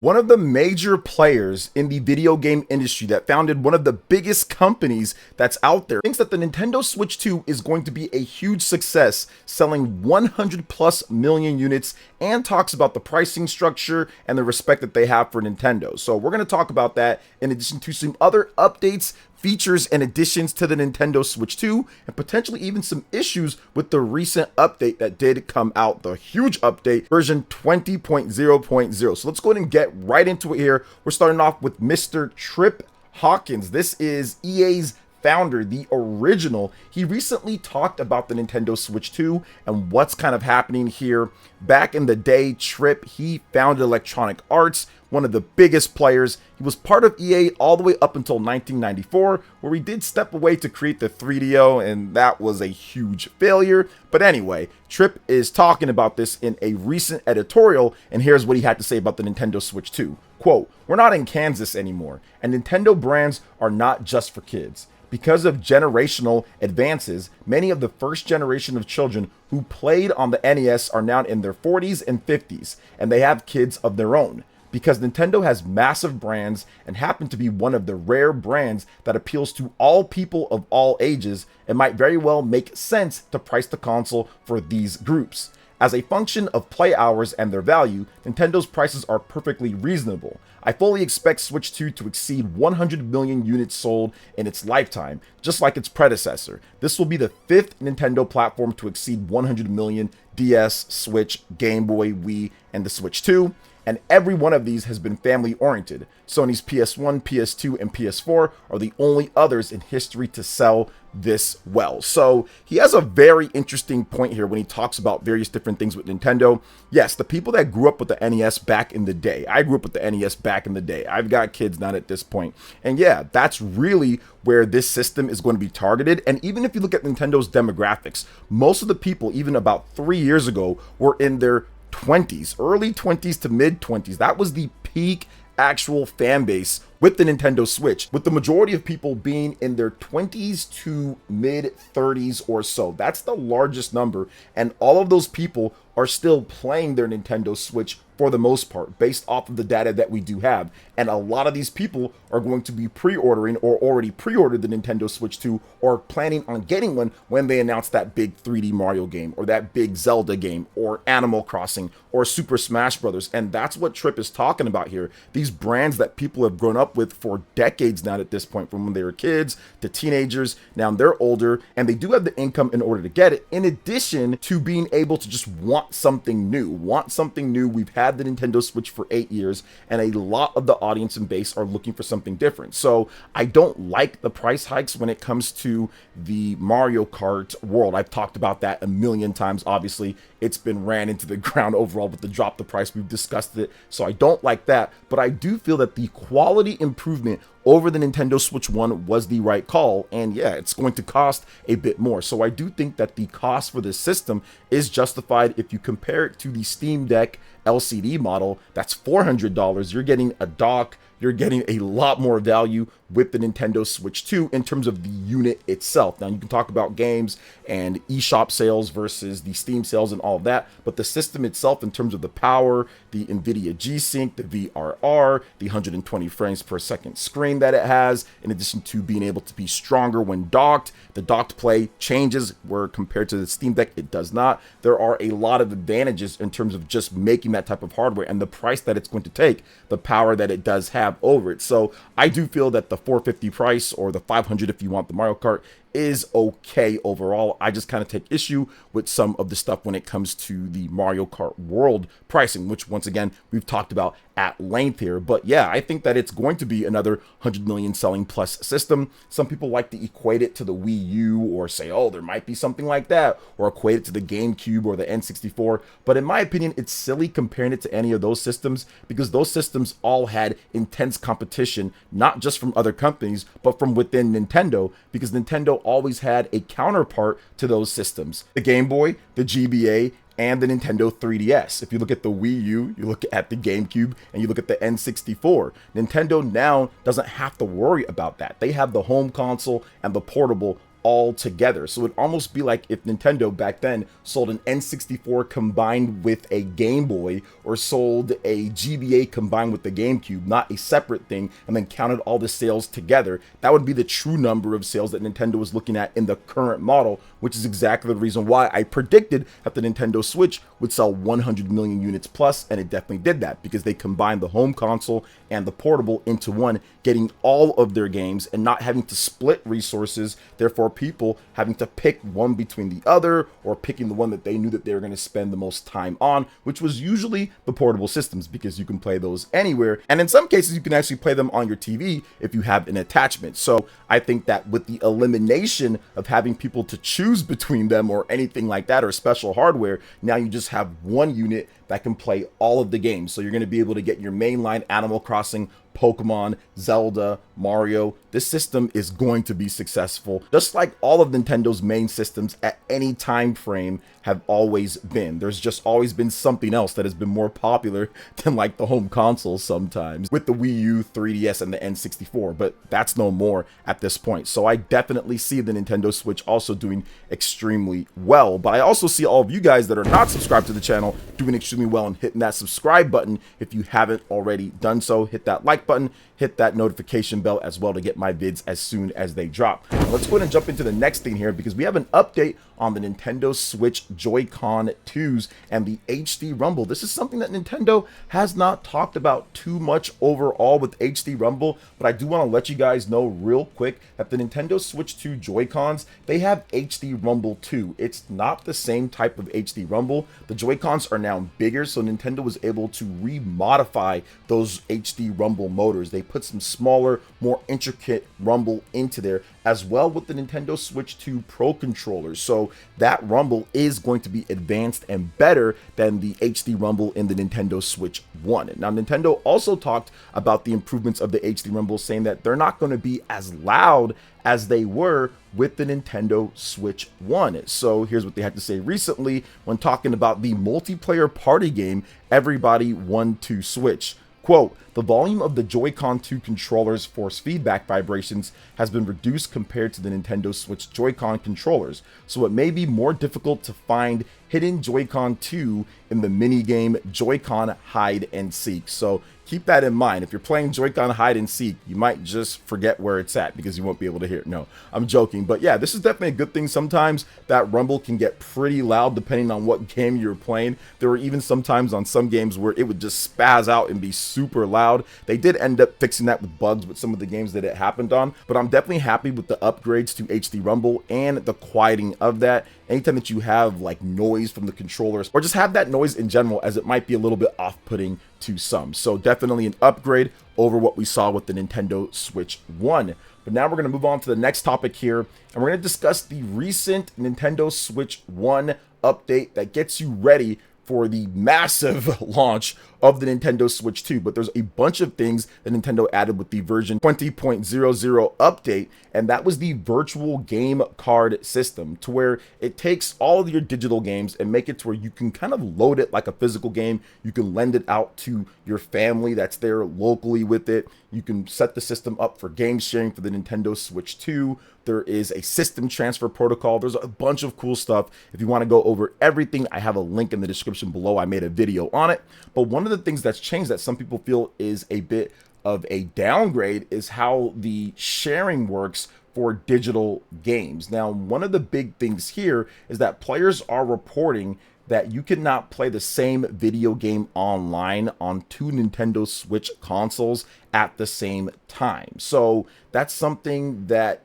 One of the major players in the video game industry that founded one of the biggest companies that's out there thinks that the Nintendo Switch 2 is going to be a huge success, selling 100 plus million units, and talks about the pricing structure and the respect that they have for Nintendo. So we're going to talk about that in addition to some other updates, features, and additions to the Nintendo Switch 2, and potentially even some issues with the recent update that did come out, the huge update, version 20.0.0. So let's go ahead and get right into it here. We're starting off with Mr. Trip Hawkins. This is EA's founder, the original. He recently talked about the Nintendo Switch 2 and what's kind of happening here. Back in the day, Trip, he founded Electronic Arts, one of the biggest players. He was part of EA all the way up until 1994, where he did step away to create the 3DO, and that was a huge failure. But anyway, Trip is talking about this in a recent editorial, and here's what he had to say about the Nintendo Switch 2. Quote, "We're not in Kansas anymore, and Nintendo brands are not just for kids. Because of generational advances, many of the first generation of children who played on the NES are now in their 40s and 50s, and they have kids of their own. Because Nintendo has massive brands and happen to be one of the rare brands that appeals to all people of all ages, it might very well make sense to price the console for these groups. As a function of play hours and their value, Nintendo's prices are perfectly reasonable. I fully expect Switch 2 to exceed 100 million units sold in its lifetime, just like its predecessor. This will be the fifth Nintendo platform to exceed 100 million: DS, Switch, Game Boy, Wii, and the Switch 2. And every one of these has been family oriented. Sony's PS1, PS2, and PS4 are the only others in history to sell this well." So he has a very interesting point here when he talks about various different things with Nintendo. Yes, the people that grew up with the NES back in the day. I grew up with the NES back in the day. I've got kids not at this point. And yeah, that's really where this system is going to be targeted. And even if you look at Nintendo's demographics, most of the people, even about 3 years ago, were in their 20s, early 20s to mid 20s. That was the peak actual fan base with the Nintendo Switch, with the majority of people being in their 20s to mid 30s or so. That's the largest number, and all of those people are still playing their Nintendo Switch for the most part, based off of the data that we do have. And a lot of these people are going to be pre-ordering or already pre-ordered the Nintendo Switch 2 or planning on getting one when they announce that big 3D Mario game or that big Zelda game or Animal Crossing or Super Smash Brothers. And that's what Trip is talking about here. These brands that people have grown up with for decades now at this point, from when they were kids to teenagers. Now they're older and they do have the income in order to get it, in addition to being able to just want something new. We've had the Nintendo Switch for 8 years, and a lot of the audience and base are looking for something different. So I don't like the price hikes when it comes to the Mario Kart world. I've talked about that a million times. Obviously, it's been ran into the ground overall with the drop the price. We've discussed it, so I don't like that. But I do feel that the quality improvement over the Nintendo Switch 1 was the right call, and yeah, it's going to cost a bit more. So I do think that the cost for this system is justified. If you compare it to the Steam Deck LCD model, that's $400. You're getting a dock, you're getting a lot more value with the Nintendo Switch 2 in terms of the unit itself. Now, you can talk about games and eShop sales versus the Steam sales and all of that, but the system itself, in terms of the power, the NVIDIA G-Sync, the VRR, the 120 frames per second screen that it has, in addition to being able to be stronger when docked, the docked play changes where compared to the Steam Deck, it does not. There are a lot of advantages in terms of just making that type of hardware and the price that it's going to take, the power that it does have over it. So I do feel that the 450 price, or the 500 if you want the Mario Kart, is okay overall. I just kind of take issue with some of the stuff when it comes to the Mario Kart World pricing, which once again we've talked about at length here. But yeah, I think that it's going to be another 100 million selling plus system. Some people like to equate it to the Wii U, or say, oh, there might be something like that, or equate it to the GameCube or the N64. But in my opinion, it's silly comparing it to any of those systems, because those systems all had intense competition, not just from other companies, but from within Nintendo, because Nintendo always had a counterpart to those systems: the Game Boy, the GBA, and the Nintendo 3DS. If you look at the Wii U, you look at the GameCube, and you look at the N64, Nintendo now doesn't have to worry about that. They have the home console and the portable all together. So it'd almost be like if Nintendo back then sold an N64 combined with a Game Boy, or sold a GBA combined with the GameCube, not a separate thing, and then counted all the sales together. That would be the true number of sales that Nintendo was looking at in the current model, which is exactly the reason why I predicted that the Nintendo Switch would sell 100 million units plus, and it definitely did that because they combined the home console and the portable into one, getting all of their games and not having to split resources, therefore people having to pick one between the other, or picking the one that they knew that they were going to spend the most time on, which was usually the portable systems, because you can play those anywhere, and in some cases you can actually play them on your TV if you have an attachment. So I think that with the elimination of having people to choose between them or anything like that, or special hardware, now you just have one unit that can play all of the games. So you're going to be able to get your mainline Animal Crossing, Pokemon, Zelda, Mario. This system is going to be successful, just like all of Nintendo's main systems at any time frame have always been. There's just always been something else that has been more popular than like the home consoles sometimes, with the Wii U, 3DS, and the N64, but that's no more at this point. So I definitely see the Nintendo Switch also doing extremely well, but I also see all of you guys that are not subscribed to the channel doing extremely well and hitting that subscribe button. If you haven't already done so, hit that like button, hit that notification bell as well to get my vids as soon as they drop. Now let's go ahead and jump into the next thing here, because we have an update on the Nintendo Switch Joy-Con 2s and the HD Rumble. This is something that Nintendo has not talked about too much overall with HD Rumble, but I do want to let you guys know real quick that the Nintendo Switch 2 Joy-Cons, they have HD Rumble 2. It's not the same type of HD Rumble. The Joy-Cons are now bigger, so Nintendo was able to remodify those HD Rumble motors. They put some smaller, more intricate rumble into there, as well with the Nintendo Switch 2 Pro controllers. So that rumble is going to be advanced and better than the HD Rumble in the Nintendo Switch 1. Now, Nintendo also talked about the improvements of the HD Rumble, saying that they're not going to be as loud as they were with the Nintendo Switch 1. So here's what they had to say recently when talking about the multiplayer party game Everybody Want to Switch. Quote, "The volume of the Joy-Con 2 controller's force feedback vibrations has been reduced compared to the Nintendo Switch Joy-Con controllers, so it may be more difficult to find hidden Joy-Con 2 in the minigame Joy-Con Hide and Seek." So keep that in mind. If you're playing Joy-Con Hide and Seek, you might just forget where it's at because you won't be able to hear it. No, I'm joking. But yeah, this is definitely a good thing. Sometimes that rumble can get pretty loud depending on what game you're playing. There were even sometimes on some games where it would just spaz out and be super loud. They did end up fixing that with bugs with some of the games that it happened on, but I'm definitely happy with the upgrades to HD Rumble and the quieting of that. Anytime that you have like noise from the controllers, or just have that noise in general, as it might be a little bit off-putting to some. So definitely an upgrade over what we saw with the Nintendo Switch 1. But now we're going to move on to the next topic here, and we're going to discuss the recent Nintendo Switch 1 update that gets you ready for the massive launch of the Nintendo Switch 2. But there's a bunch of things that Nintendo added with the version 20.00 update, and that was the virtual game card system, to where it takes all of your digital games and make it to where you can kind of load it like a physical game. You can lend it out to your family that's there locally with it. You can set the system up for game sharing for the Nintendo Switch 2. There is a system transfer protocol. There's a bunch of cool stuff. If you want to go over everything, I have a link in the description below. I made a video on it. But one of the things that's changed that some people feel is a bit of a downgrade is how the sharing works for digital games. Now, one of the big things here is that players are reporting that you cannot play the same video game online on two Nintendo Switch consoles at the same time. So that's something that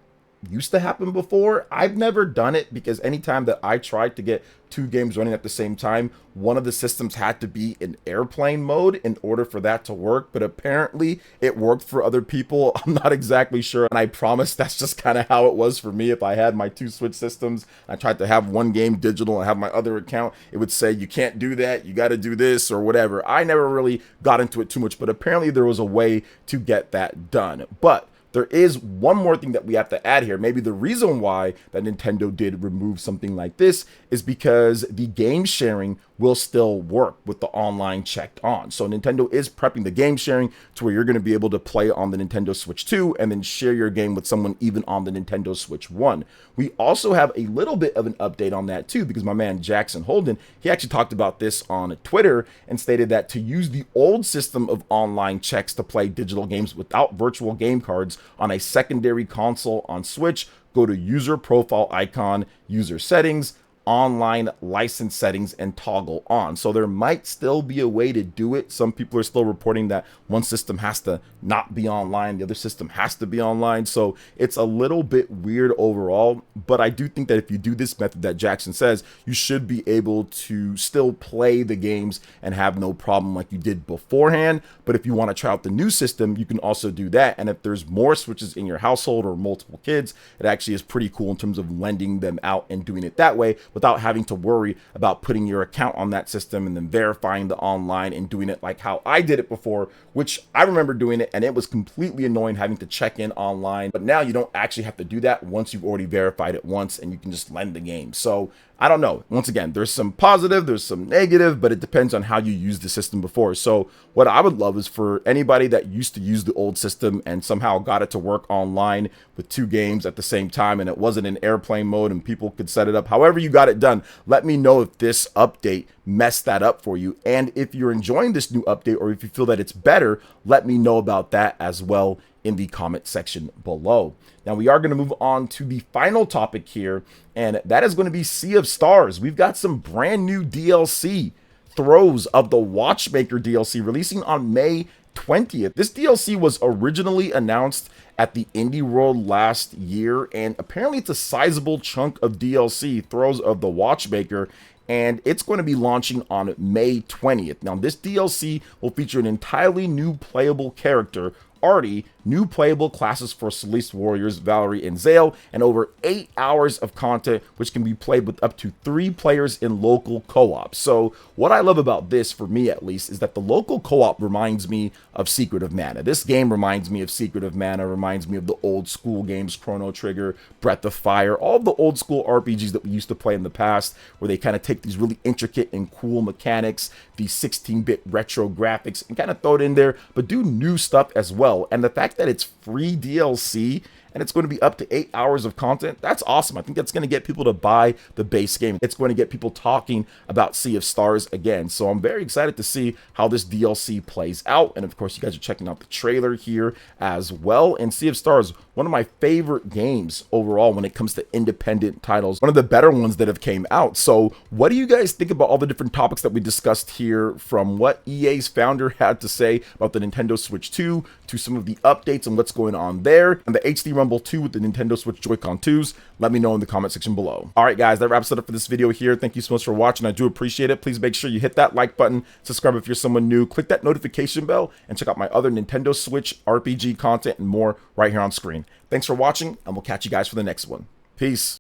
used to happen before. I've never done it because anytime that I tried to get two games running at the same time, one of the systems had to be in airplane mode in order for that to work. But apparently it worked for other people. I'm not exactly sure, and I promise that's just kind of how it was for me. If I had my two Switch systems, I tried to have one game digital and have my other account, it would say you can't do that, you got to do this or whatever. I never really got into it too much, but apparently there was a way to get that done. But there is one more thing that we have to add here. Maybe the reason why that Nintendo did remove something like this is because the game sharing will still work with the online checked on. So Nintendo is prepping the game sharing to where you're going to be able to play on the Nintendo Switch 2 and then share your game with someone even on the Nintendo Switch 1. We also have a little bit of an update on that too, because my man Jackson Holden, he actually talked about this on Twitter and stated that to use the old system of online checks to play digital games without virtual game cards on a secondary console on Switch, go to user profile icon, user settings, online license settings, and toggle on. So there might still be a way to do it. Some people are still reporting that one system has to not be online, the other system has to be online. So it's a little bit weird overall, but I do think that if you do this method that Jackson says, you should be able to still play the games and have no problem like you did beforehand. But if you want to try out the new system, you can also do that. And if there's more Switches in your household or multiple kids, it actually is pretty cool in terms of lending them out and doing it that way without having to worry about putting your account on that system and then verifying the online and doing it like how I did it before, which I remember doing it and it was completely annoying having to check in online. But now you don't actually have to do that once you've already verified it once, and you can just lend the game. So I don't know. Once again, there's some positive, there's some negative, but it depends on how you used the system before. So what I would love is for anybody that used to use the old system and somehow got it to work online with 2 games at the same time and it wasn't in airplane mode and people could set it up however you got it done. Let me know if this update messed that up for you. And if you're enjoying this new update or if you feel that it's better, let me know about that as well in the comment section below. Now we are going to move on to the final topic here, and that is going to be Sea of Stars. We've got some brand new DLC, Throes of the Watchmaker DLC, releasing on May 20th. This DLC was originally announced at the Indie World last year, and apparently it's a sizable chunk of DLC, Throes of the Watchmaker, and it's going to be launching on May 20th. Now this DLC will feature an entirely new playable character, Artie, new playable classes for Celeste Warriors, Valerie and Zale, and over 8 hours of content, which can be played with up to 3 players in local co-op. So what I love about this, for me at least, is that the local co-op reminds me of Secret of Mana. This game reminds me of Secret of Mana, reminds me of the old school games, Chrono Trigger, Breath of Fire, all the old school RPGs that we used to play in the past, where they kind of take these really intricate and cool mechanics, these 16-bit retro graphics, and kind of throw it in there, but do new stuff as well. And the fact that it's free DLC and it's going to be up to 8 hours of content, that's awesome. I think that's going to get people to buy the base game. It's going to get people talking about Sea of Stars again. So I'm very excited to see how this DLC plays out. And of course, you guys are checking out the trailer here as well. And Sea of Stars, one of my favorite games overall when it comes to independent titles, one of the better ones that have came out. So what do you guys think about all the different topics that we discussed here, from what EA's founder had to say about the Nintendo Switch 2 to some of the updates and what's going on there, and the HD Rumble 2 with the Nintendo Switch Joy-Con 2s? Let me know in the comment section below. All right, guys, that wraps it up for this video here. Thank you so much for watching. I do appreciate it. Please make sure you hit that like button, subscribe if you're someone new, click that notification bell, and check out my other Nintendo Switch RPG content and more right here on screen. Thanks for watching, and we'll catch you guys for the next one. Peace.